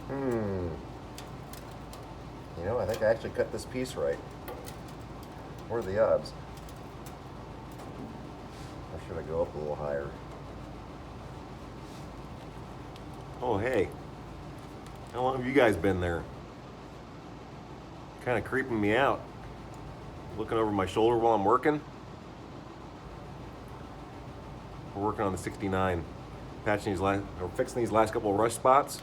Hmm. You know, I think I actually cut this piece right. What are the odds? Or should I go up a little higher? Oh, hey. How long have you guys been there? Kind of creeping me out. Looking over my shoulder while I'm working. We're working on the 69. Patching these or fixing these last couple of rust spots.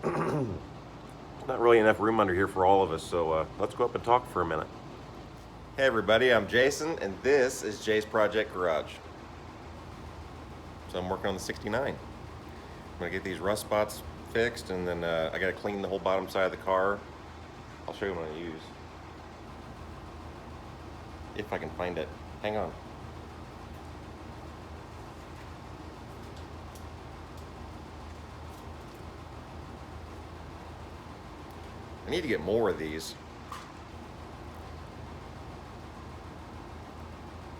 Not really enough room under here for all of us, so let's go up and talk for a minute. Hey everybody, I'm Jason, and this is Jay's Project Garage. So I'm working on the 69. I'm gonna get these rust spots fixed, and then I gotta clean the whole bottom side of the car. I'll show you what I'm gonna use. If I can find it. Hang on. I need to get more of these.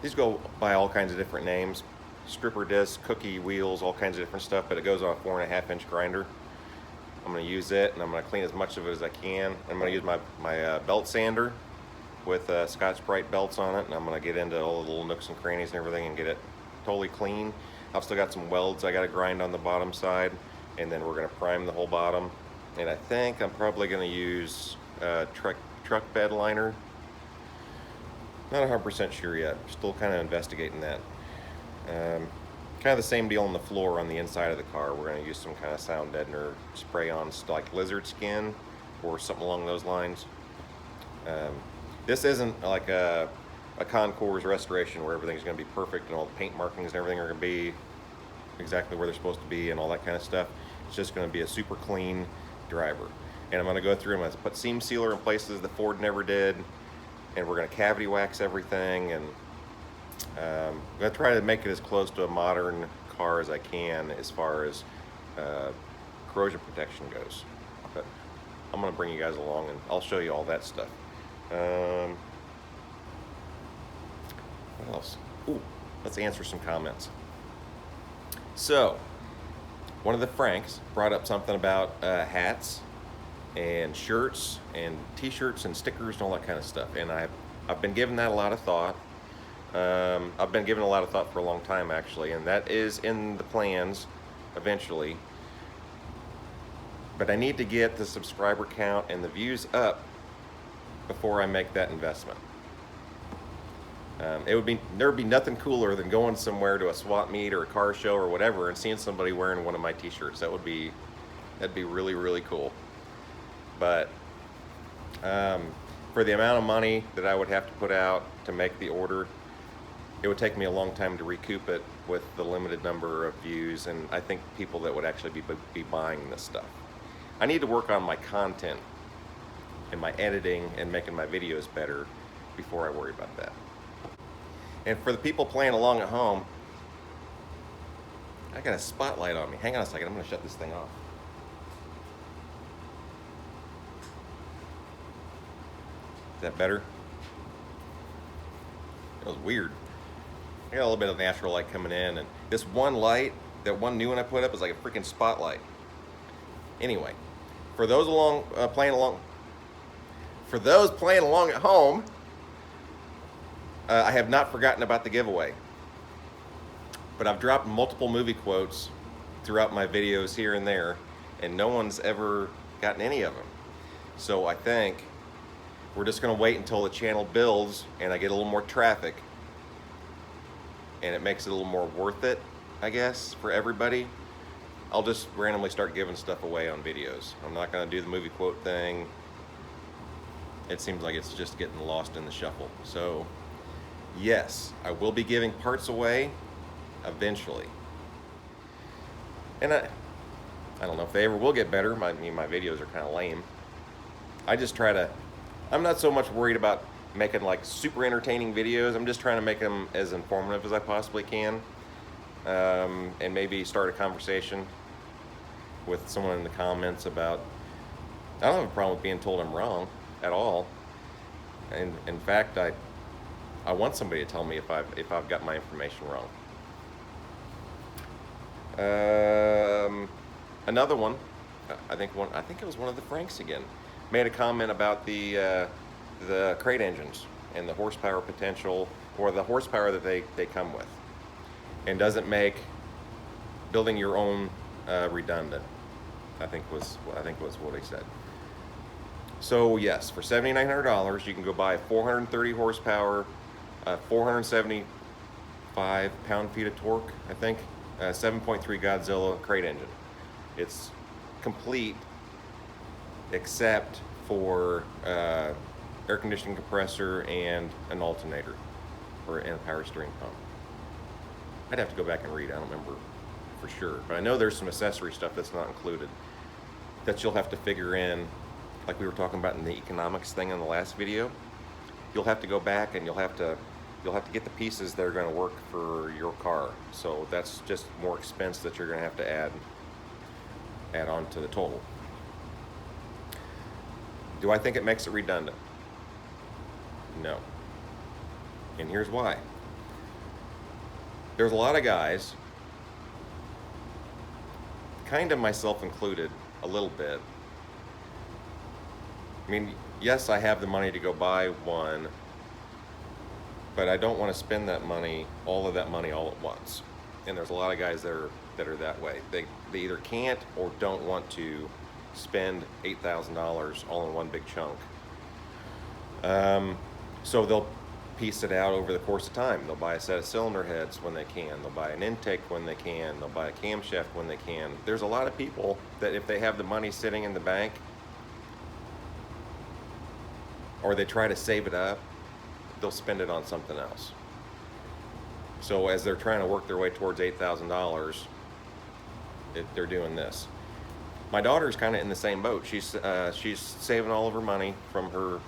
These go by all kinds of different names. Stripper disc, cookie wheels, all kinds of different stuff, but it goes on a 4.5-inch grinder. I'm gonna use it, and I'm gonna clean as much of it as I can. I'm gonna use my belt sander with Scotch-Brite belts on it, and I'm gonna get into all the little nooks and crannies and everything and get it totally clean. I've still got some welds I gotta grind on the bottom side, and then we're gonna prime the whole bottom. And I think I'm probably gonna use truck bed liner. Not 100% sure yet. Still kind of investigating that. Kind of the same deal on the floor on the inside of the car. We're going to use some kind of sound deadener spray on like lizard skin or something along those lines. This isn't like a concours restoration where everything's going to be perfect and all the paint markings and everything are going to be exactly where they're supposed to be and all that kind of stuff. It's just going to be a super clean driver. And I'm going to go through and I'm going to put seam sealer in places that Ford never did. And we're going to cavity wax everything, and I'm going to try to make it as close to a modern car as I can as far as corrosion protection goes. But I'm going to bring you guys along and I'll show you all that stuff. What else? Ooh, let's answer some comments. So, one of the Franks brought up something about hats and shirts and t-shirts and stickers and all that kind of stuff, and I've been giving that a lot of thought. I've been giving a lot of thought for a long time actually, and that is in the plans eventually, but I need to get the subscriber count and the views up before I make that investment. There would be nothing cooler than going somewhere to a swap meet or a car show or whatever and seeing somebody wearing one of my t-shirts. That'd be really, really cool. But for the amount of money that I would have to put out to make the order, it would take me a long time to recoup it with the limited number of views, and I think people that would actually be buying this stuff. I need to work on my content and my editing and making my videos better before I worry about that. And for the people playing along at home, I got a spotlight on me. Hang on a second, I'm gonna shut this thing off. Is that better? It was weird. I got a little bit of natural light coming in, and this one light, that one new one I put up, is like a freaking spotlight. Anyway, for those playing along at home, I have not forgotten about the giveaway. But I've dropped multiple movie quotes throughout my videos here and there, and no one's ever gotten any of them. So I think we're just gonna wait until the channel builds and I get a little more traffic and it makes it a little more worth it, I guess, for everybody. I'll just randomly start giving stuff away on videos. I'm not gonna do the movie quote thing. It seems like it's just getting lost in the shuffle. So yes, I will be giving parts away eventually. And I don't know if they ever will get better. My videos are kind of lame. I'm not so much worried about making like super entertaining videos. I'm just trying to make them as informative as I possibly can, and maybe start a conversation with someone in the comments about. I don't have a problem with being told I'm wrong at all, and in fact, I want somebody to tell me if I've got my information wrong. Another one. I think it was one of the Franks again, made a comment about the crate engines and the horsepower potential, or the horsepower that they come with, and doesn't make building your own redundant. I think was what he said. So yes, for $7,900 you can go buy a 430 horsepower, 475 pound-feet of torque, I think, 7.3 Godzilla crate engine. It's complete except for air conditioning compressor and an alternator and a power steering pump. I'd have to go back and read. I don't remember for sure, but I know there's some accessory stuff that's not included that you'll have to figure in, like we were talking about in the economics thing in the last video. You'll have to go back and you'll have to get the pieces that are going to work for your car. So that's just more expense that you're going to have to add on to the total. Do I think it makes it redundant? No. And here's why. There's a lot of guys, kind of myself included a little bit. I mean, yes, I have the money to go buy one, but I don't want to spend all of that money all at once. And there's a lot of guys that are that way. They either can't or don't want to spend $8,000 all in one big chunk. So they'll piece it out over the course of time. They'll buy a set of cylinder heads when they can. They'll buy an intake when they can. They'll buy a camshaft when they can. There's a lot of people that if they have the money sitting in the bank, or they try to save it up, they'll spend it on something else. So as they're trying to work their way towards $8,000, they're doing this. My daughter's kind of in the same boat. She's saving all of her money from her.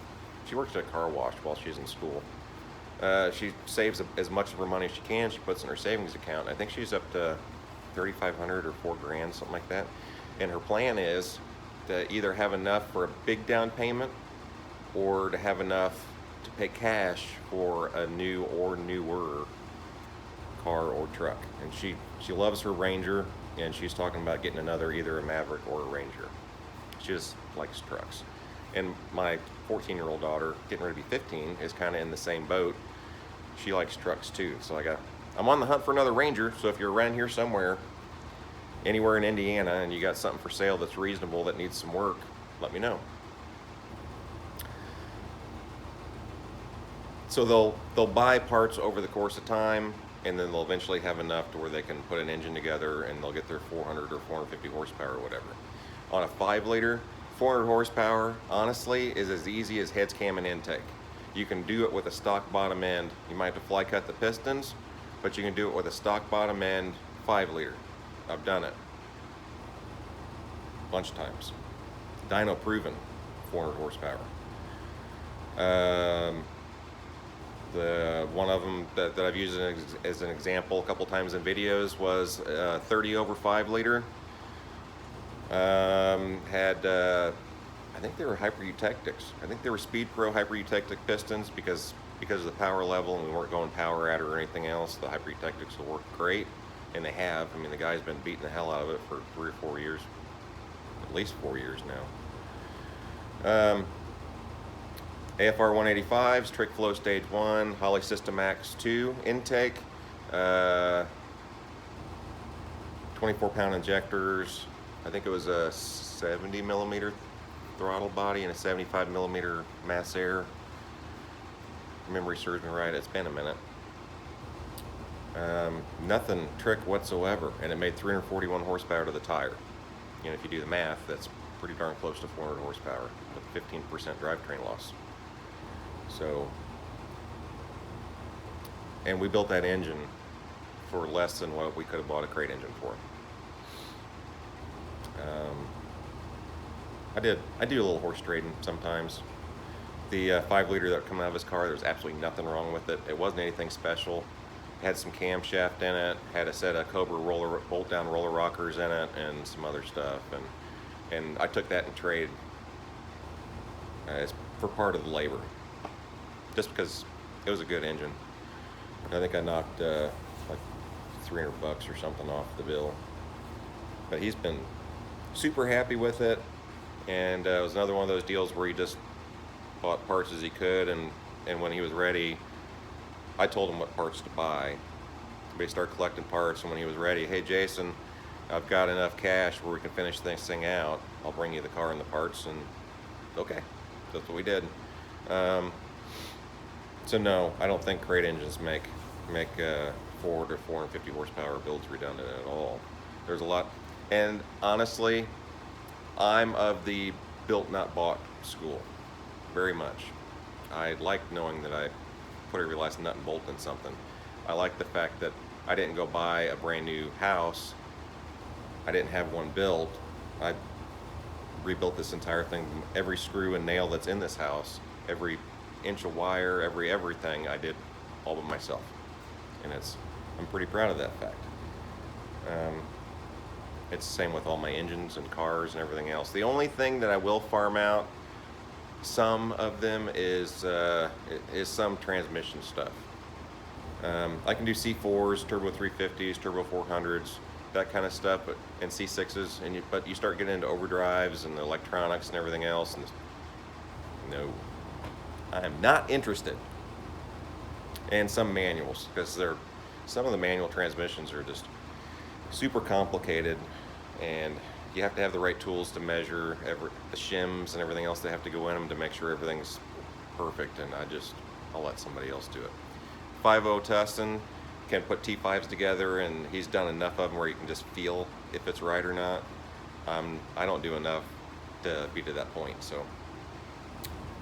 She works at a car wash while she's in school. She saves as much of her money as she can. She puts in her savings account. I think she's up to $3,500 or $4,000, something like that. And her plan is to either have enough for a big down payment, or to have enough to pay cash for a new or newer car or truck. And she loves her Ranger, and she's talking about getting either a Maverick or a Ranger. She just likes trucks. And my 14-year-old daughter, getting ready to be 15, is kind of in the same boat. She likes trucks too. So I'm on the hunt for another Ranger. So if you're around here somewhere, anywhere in Indiana, and you got something for sale that's reasonable that needs some work, let me know. So they'll buy parts over the course of time, and then they'll eventually have enough to where they can put an engine together, and they'll get their 400 or 450 horsepower or whatever. On a 5-liter, 400 horsepower, honestly, is as easy as heads, cam, and intake. You can do it with a stock bottom end. You might have to fly cut the pistons, but you can do it with a stock bottom end 5-liter. I've done it a bunch of times. Dyno proven 400 horsepower. The one of them that I've used as an example a couple times in videos was 30 over 5-liter. I think they were Hyper Eutectics. I think they were Speed Pro Hyper Eutectic pistons because of the power level, and we weren't going power out or anything else. The Hyper Eutectics will work great, and they have. I mean, the guy's been beating the hell out of it for 3 or 4 years, at least 4 years now. AFR 185s, Trick Flow Stage 1, Holley System Max 2 intake, 24-pound injectors. I think it was a 70 millimeter throttle body and a 75 millimeter mass air. If memory serves me right, it's been a minute. Nothing trick whatsoever, and it made 341 horsepower to the tire. You know, if you do the math, that's pretty darn close to 400 horsepower with 15% drivetrain loss. So, and we built that engine for less than what we could have bought a crate engine for. I do a little horse trading sometimes. The 5-liter that come out of his car, there was absolutely nothing wrong with it. It wasn't anything special. It had some camshaft in it, had a set of Cobra bolt-down roller rockers in it, and some other stuff. And I took that in trade as for part of the labor, just because it was a good engine. I think I knocked like $300 or something off the bill. But he's been super happy with it. And it was another one of those deals where he just bought parts as he could, and when he was ready, I told him what parts to buy. We started collecting parts, and when he was ready, hey Jason, I've got enough cash where we can finish this thing out. I'll bring you the car and the parts, and okay, that's what we did. So no, I don't think crate engines make 400 or 450 horsepower builds redundant at all. There's a lot, and honestly, I'm of the built not bought school, very much. I like knowing that I put every last nut and bolt in something. I like the fact that I didn't go buy a brand new house. I didn't have one built. I rebuilt this entire thing. Every screw and nail that's in this house, every inch of wire, everything I did all by myself. And I'm pretty proud of that fact. It's the same with all my engines and cars and everything else. The only thing that I will farm out, some of them, is some transmission stuff. I can do C4s, turbo 350s, turbo 400s, that kind of stuff, and C6s. But you start getting into overdrives and electronics and everything else, and no, I am not interested. And some manuals, because some of the manual transmissions are just super complicated, and you have to have the right tools to measure the shims and everything else that have to go in them to make sure everything's perfect, and I'll let somebody else do it. 5.0 Tustin can put T5s together, and he's done enough of them where you can just feel if it's right or not. I don't do enough to be to that point, so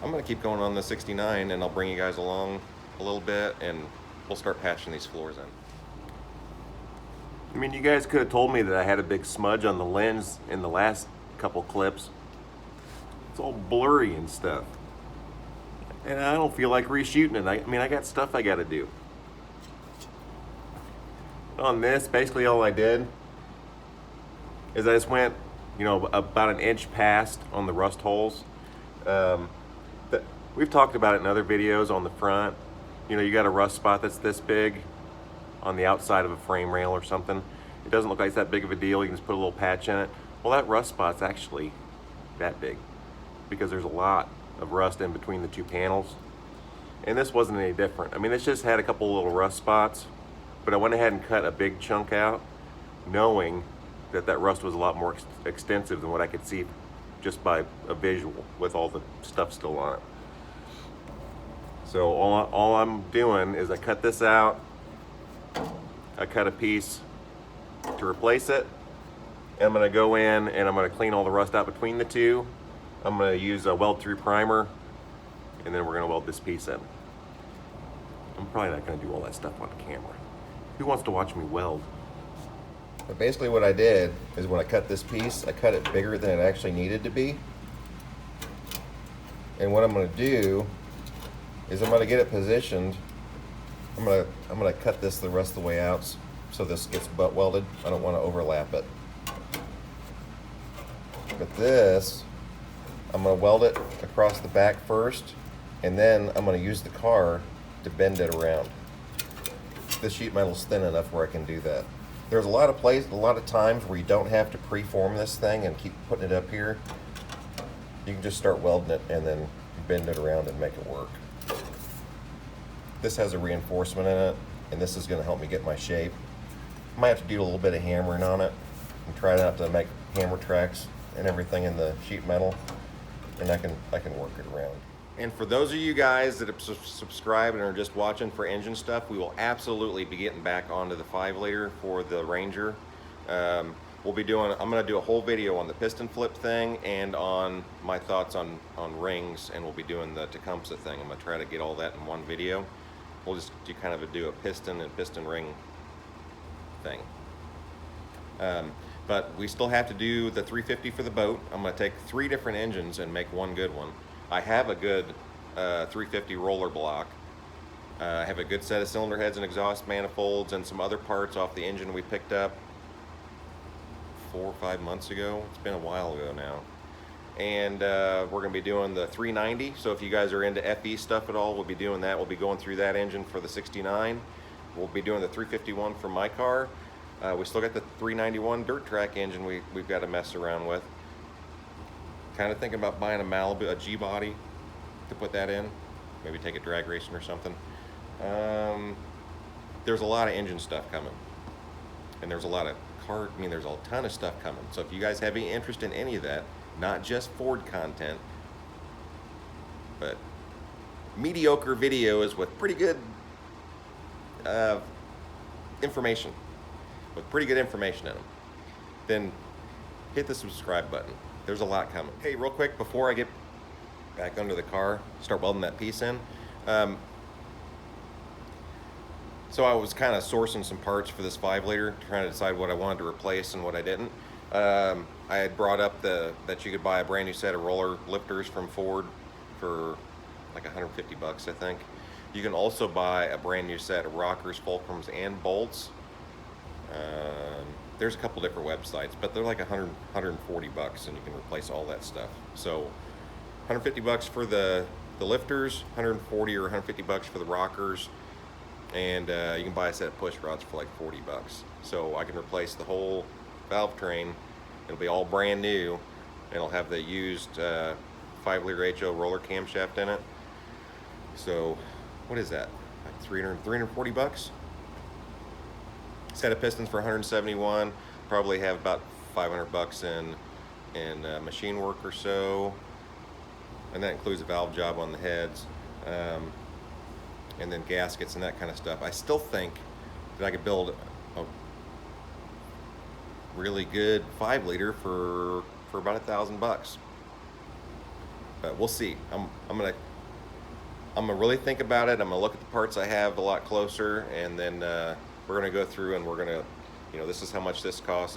I'm gonna keep going on the 69, and I'll bring you guys along a little bit, and we'll start patching these floors in. I mean, you guys could have told me that I had a big smudge on the lens in the last couple clips. It's all blurry and stuff. And I don't feel like reshooting it. I mean, I got stuff I gotta do. On this, basically all I did is I just went, about an inch past on the rust holes. We've talked about it in other videos on the front. You got a rust spot that's this big on the outside of a frame rail or something. It doesn't look like it's that big of a deal. You can just put a little patch in it. Well, that rust spot's actually that big because there's a lot of rust in between the two panels. And this wasn't any different. I mean, this just had a couple little rust spots, but I went ahead and cut a big chunk out, knowing that rust was a lot more extensive than what I could see just by a visual with all the stuff still on it. So all I'm doing is I cut this out, I cut a piece to replace it, and I'm gonna go in and I'm gonna clean all the rust out between the two. I'm gonna use a weld-through primer, and then we're gonna weld this piece in. I'm probably not gonna do all that stuff on camera. Who wants to watch me weld? But basically what I did is when I cut this piece, I cut it bigger than it actually needed to be. And what I'm gonna do is I'm gonna get it positioned. I'm gonna cut this the rest of the way out so this gets butt welded. I don't want to overlap it. But this, I'm gonna weld it across the back first, and then I'm gonna use the car to bend it around. This sheet metal's thin enough where I can do that. There's a lot of times where you don't have to preform this thing and keep putting it up here. You can just start welding it and then bend it around and make it work. This has a reinforcement in it, and this is going to help me get my shape. Might have to do a little bit of hammering on it and try not to make hammer tracks and everything in the sheet metal, and I can work it around. And for those of you guys that have subscribed and are just watching for engine stuff, we will absolutely be getting back onto the 5-liter for the Ranger. I'm going to do a whole video on the piston flip thing and on my thoughts on rings, and we'll be doing the Tecumseh thing. I'm going to try to get all that in one video. We'll just do a piston and piston ring thing. But we still have to do the 350 for the boat. I'm going to take 3 different engines and make one good one. I have a good 350 roller block. I have a good set of cylinder heads and exhaust manifolds and some other parts off the engine we picked up 4 or 5 months ago. It's been a while ago now. And we're going to be doing the 390. So if you guys are into FE stuff at all, we'll be doing that. We'll be going through that engine for the 69. We'll be doing the 351 for my car. We still got the 391 dirt track engine we've got to mess around with. Kind of thinking about buying a Malibu, a G-body, to put that in. Maybe take it drag racing or something. There's a lot of engine stuff coming. And there's a lot of there's a ton of stuff coming. So if you guys have any interest in any of that, not just Ford content, but mediocre videos with pretty good information, with pretty good information in them, then hit the subscribe button. There's a lot coming. Hey, real quick, before I get back under the car, start welding that piece in. So I was kind of sourcing some parts for this 5-liter, trying to decide what I wanted to replace and what I didn't. I had brought up that you could buy a brand new set of roller lifters from Ford for like 150 bucks, I think. You can also buy a brand new set of rockers, fulcrums, and bolts. There's a couple different websites, but they're like 140 bucks, and you can replace all that stuff. So 150 bucks for the lifters, 140 or 150 bucks for the rockers, and you can buy a set of push rods for like 40 bucks. So I can replace the whole valve train. It'll be all brand new, and it'll have the used 5-liter HO roller camshaft in it. So what is that? Like 340 bucks? Set of pistons for 171. Probably have about 500 bucks in machine work or so, and that includes a valve job on the heads, and then gaskets and that kind of stuff. I still think that I could build a really good 5-liter for about $1,000 but we'll see. I'm gonna really think about it. I'm gonna look at the parts I have a lot closer, and then we're gonna go through and we're gonna, this is how much this costs.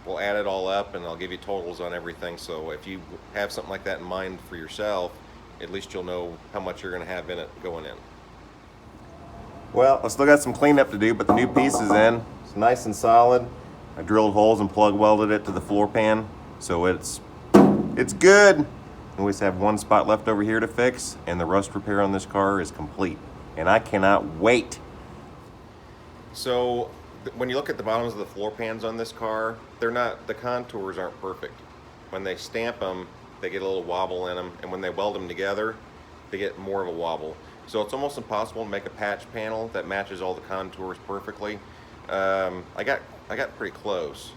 We'll add it all up, and I'll give you totals on everything. So if you have something like that in mind for yourself, at least you'll know how much you're gonna have in it going in. Well, I still got some cleanup to do, but the new piece is in. It's nice and solid. I drilled holes and plug welded it to the floor pan, so it's good. We just have one spot left over here to fix, and the rust repair on this car is complete, and I cannot wait. So when you look at the bottoms of the floor pans on this car, the contours aren't perfect. When they stamp them, they get a little wobble in them, and when they weld them together, they get more of a wobble. So it's almost impossible to make a patch panel that matches all the contours perfectly. I got pretty close,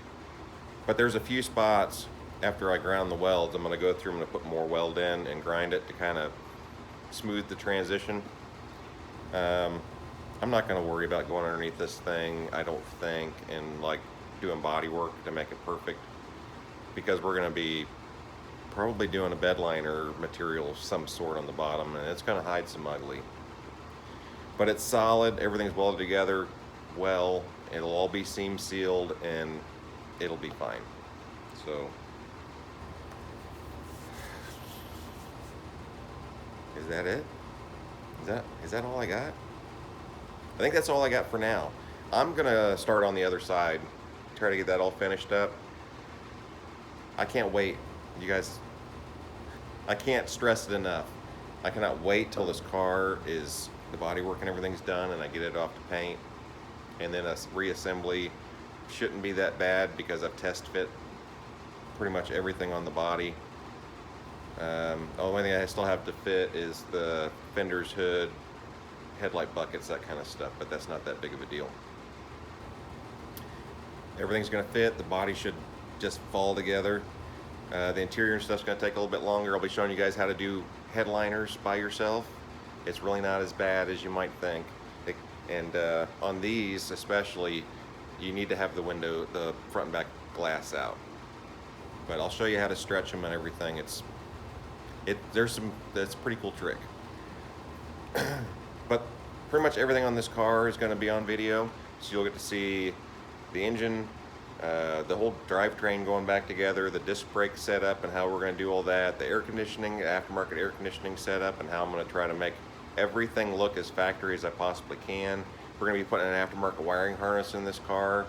but there's a few spots after I ground the welds. I'm going to go through, I'm going to put more weld in and grind it to kind of smooth the transition. I'm not going to worry about going underneath this thing, I don't think, and like doing body work to make it perfect, because we're going to be probably doing a bed liner material of some sort on the bottom, and it's going to hide some ugly. But it's solid, everything's welded together well, it'll all be seam sealed, and it'll be fine. So is that it? Is that all I got? I think that's all I got for now. I'm gonna start on the other side, try to get that all finished up. I can't wait, you guys. I can't stress it enough. I cannot wait till this car is, the body work and everything's done, and I get it off to paint, and then a reassembly shouldn't be that bad because I've test fit pretty much everything on the body. The only thing I still have to fit is the fenders, hood, headlight buckets, that kind of stuff, but that's not that big of a deal. Everything's going to fit. The body should just fall together. The interior and stuff's going to take a little bit longer. I'll be showing you guys how to do headliners by yourself. It's really not as bad as you might think. And on these especially, you need to have the front and back glass out. But I'll show you how to stretch them and everything. That's a pretty cool trick. But pretty much everything on this car is going to be on video, so you'll get to see the engine, the whole drivetrain going back together, the disc brake setup and how we're going to do all that, the air conditioning, aftermarket air conditioning setup, and how I'm going to try to make everything look as factory as I possibly can. We're going to be putting an aftermarket wiring harness in this car,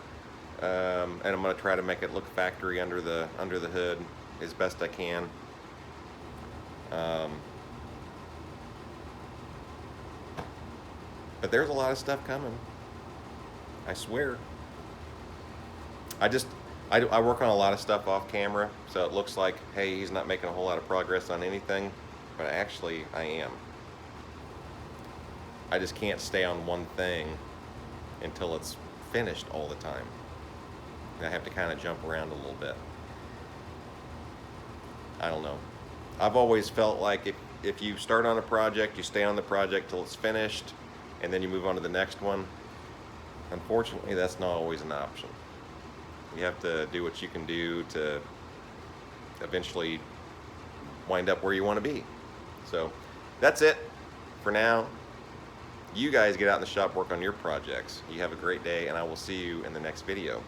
and I'm going to try to make it look factory under the hood as best I can. But there's a lot of stuff coming, I swear. I work on a lot of stuff off camera, so it looks like, hey, he's not making a whole lot of progress on anything, but actually I am. I just can't stay on one thing until it's finished all the time. And I have to kind of jump around a little bit. I don't know. I've always felt like if you start on a project, you stay on the project till it's finished, and then you move on to the next one. Unfortunately, that's not always an option. You have to do what you can do to eventually wind up where you want to be. So that's it for now. You guys get out in the shop, work on your projects. You have a great day, and I will see you in the next video.